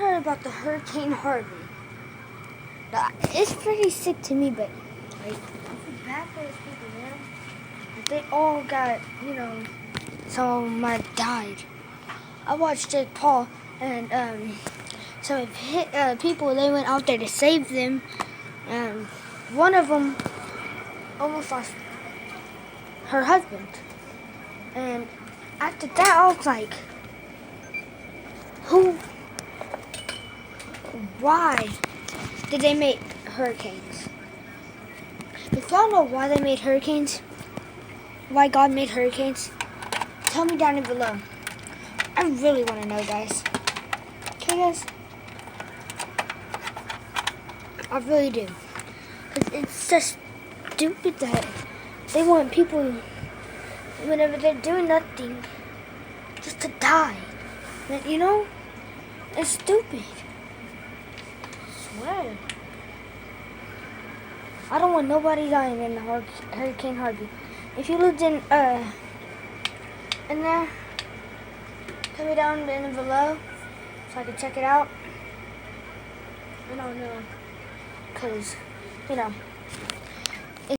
heard about the Hurricane Harvey. It's pretty sick to me, but like, I feel bad for those people, man. They all got, some of them might have died. I watched Jake Paul, and some of his, people, they went out there to save them, and one of them almost lost her husband. And after that, I was like, why did they make hurricanes? If y'all know why they made hurricanes, why God made hurricanes, tell me down below. I really want to know, guys. Okay, guys? I really do. 'Cause it's just stupid that they want people, whenever they're doing nothing, just to die. And, it's stupid. I swear. I don't want nobody dying in the Hurricane Harvey. If you lived in there, tell me down below so I can check it out. I don't know. 'Cause,